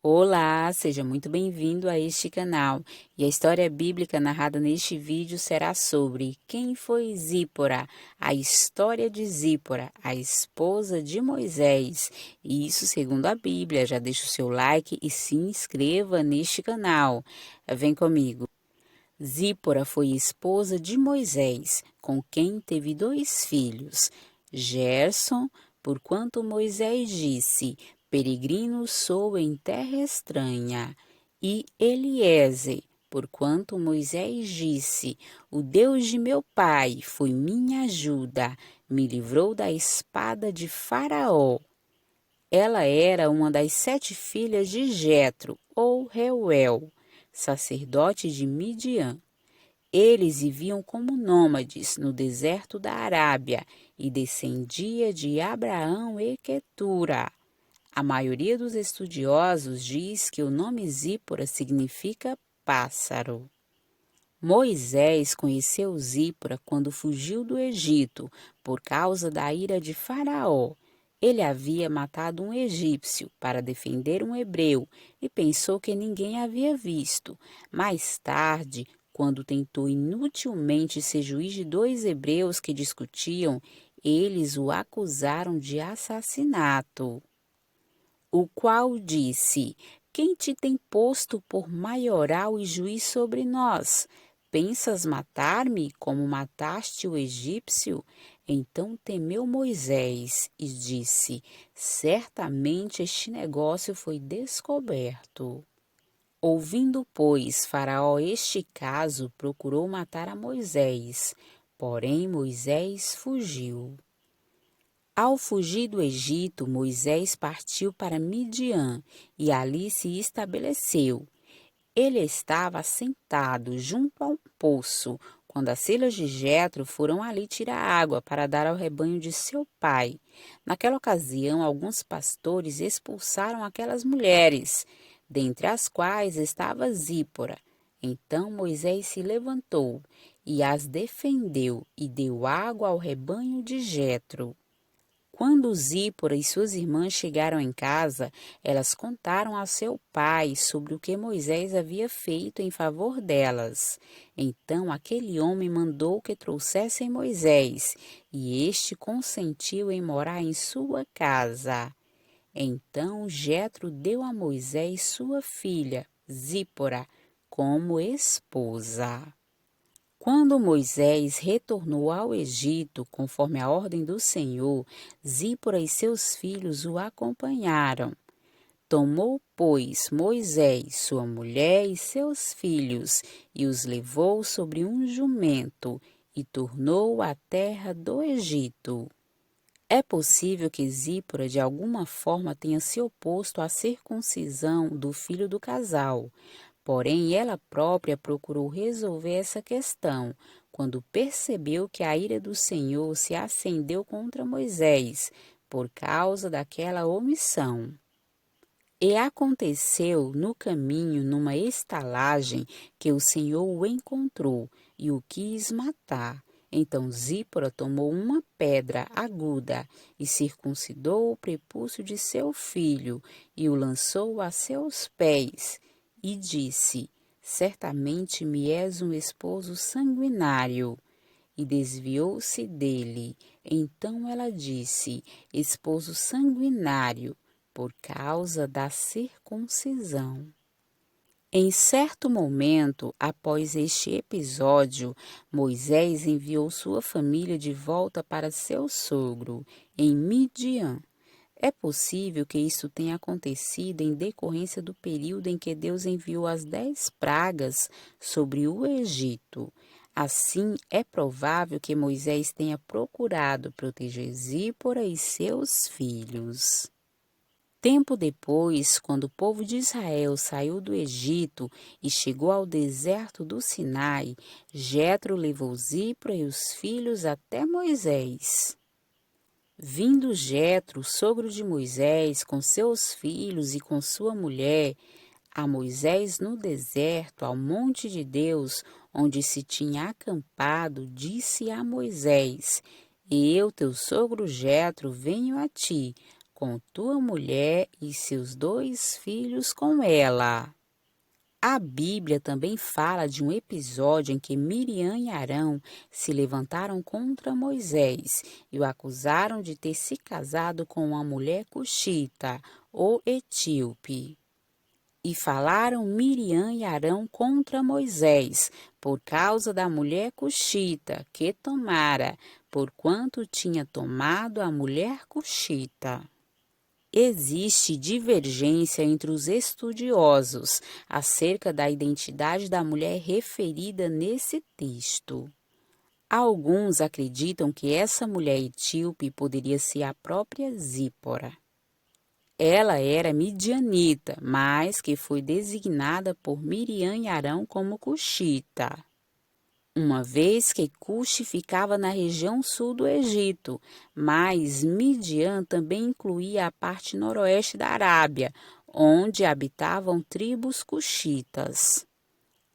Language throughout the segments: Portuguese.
Olá, seja muito bem-vindo a este canal. E a história bíblica narrada neste vídeo será sobre quem foi Zípora, a história de Zípora, a esposa de Moisés. E isso segundo a Bíblia. Já deixa o seu like e se inscreva neste canal. Vem comigo. Zípora foi esposa de Moisés, com quem teve dois filhos, Gerson, porquanto Moisés disse: Peregrino sou em terra estranha, e Eliezer, porquanto Moisés disse: O Deus de meu pai foi minha ajuda, me livrou da espada de Faraó. Ela era uma das 7 filhas de Jetro, ou Reuel, sacerdote de Midian. Eles viviam como nômades no deserto da Arábia e descendia de Abraão e Quetura. A maioria dos estudiosos diz que o nome Zípora significa pássaro. Moisés conheceu Zípora quando fugiu do Egito por causa da ira de Faraó. Ele havia matado um egípcio para defender um hebreu e pensou que ninguém havia visto. Mais tarde, quando tentou inutilmente ser juiz de 2 hebreus que discutiam, eles o acusaram de assassinato. O qual disse: Quem te tem posto por maioral e juiz sobre nós? Pensas matar-me como mataste o egípcio? Então temeu Moisés e disse: Certamente este negócio foi descoberto. Ouvindo, pois, Faraó este caso, procurou matar a Moisés, porém Moisés fugiu. Ao fugir do Egito, Moisés partiu para Midian e ali se estabeleceu. Ele estava sentado junto a um poço, quando as filhas de Jetro foram ali tirar água para dar ao rebanho de seu pai. Naquela ocasião, alguns pastores expulsaram aquelas mulheres, dentre as quais estava Zípora. Então Moisés se levantou e as defendeu e deu água ao rebanho de Jetro. Quando Zípora e suas irmãs chegaram em casa, elas contaram a seu pai sobre o que Moisés havia feito em favor delas. Então aquele homem mandou que trouxessem Moisés, e este consentiu em morar em sua casa. Então Jetro deu a Moisés sua filha, Zípora, como esposa. Quando Moisés retornou ao Egito, conforme a ordem do Senhor, Zípora e seus filhos o acompanharam. Tomou, pois, Moisés, sua mulher e seus filhos, e os levou sobre um jumento, e tornou à terra do Egito. É possível que Zípora de alguma forma tenha se oposto à circuncisão do filho do casal. Porém, ela própria procurou resolver essa questão, quando percebeu que a ira do Senhor se acendeu contra Moisés, por causa daquela omissão. E aconteceu no caminho, numa estalagem, que o Senhor o encontrou e o quis matar. Então Zípora tomou uma pedra aguda e circuncidou o prepúcio de seu filho e o lançou a seus pés e disse: Certamente me és um esposo sanguinário. E desviou-se dele. Então ela disse: Esposo sanguinário, por causa da circuncisão. Em certo momento, após este episódio, Moisés enviou sua família de volta para seu sogro, em Midian. É possível que isso tenha acontecido em decorrência do período em que Deus enviou as 10 pragas sobre o Egito. Assim, é provável que Moisés tenha procurado proteger Zípora e seus filhos. Tempo depois, quando o povo de Israel saiu do Egito e chegou ao deserto do Sinai, Jetro levou Zípora e os filhos até Moisés. Vindo Jetro, sogro de Moisés, com seus filhos e com sua mulher, a Moisés no deserto, ao monte de Deus, onde se tinha acampado, disse a Moisés: Eu, teu sogro Jetro, venho a ti, com tua mulher e seus 2 filhos com ela. A Bíblia também fala de um episódio em que Miriam e Arão se levantaram contra Moisés e o acusaram de ter se casado com uma mulher cuxita ou etíope. E falaram Miriam e Arão contra Moisés, por causa da mulher cuxita que tomara, porquanto tinha tomado a mulher cuxita. Existe divergência entre os estudiosos acerca da identidade da mulher referida nesse texto. Alguns acreditam que essa mulher etíope poderia ser a própria Zípora. Ela era midianita, mas que foi designada por Miriam e Arão como cuxita, uma vez que Cuxi ficava na região sul do Egito, mas Midian também incluía a parte noroeste da Arábia, onde habitavam tribos cuxitas.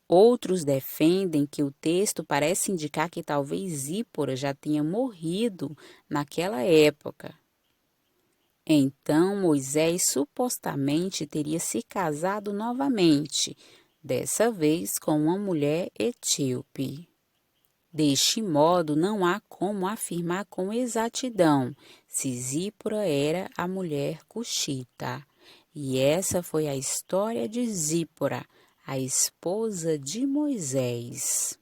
Outros defendem que o texto parece indicar que talvez Zípora já tenha morrido naquela época. Então Moisés supostamente teria se casado novamente, dessa vez com uma mulher etíope. Deste modo, não há como afirmar com exatidão se Zípora era a mulher cuxita. E essa foi a história de Zípora, a esposa de Moisés.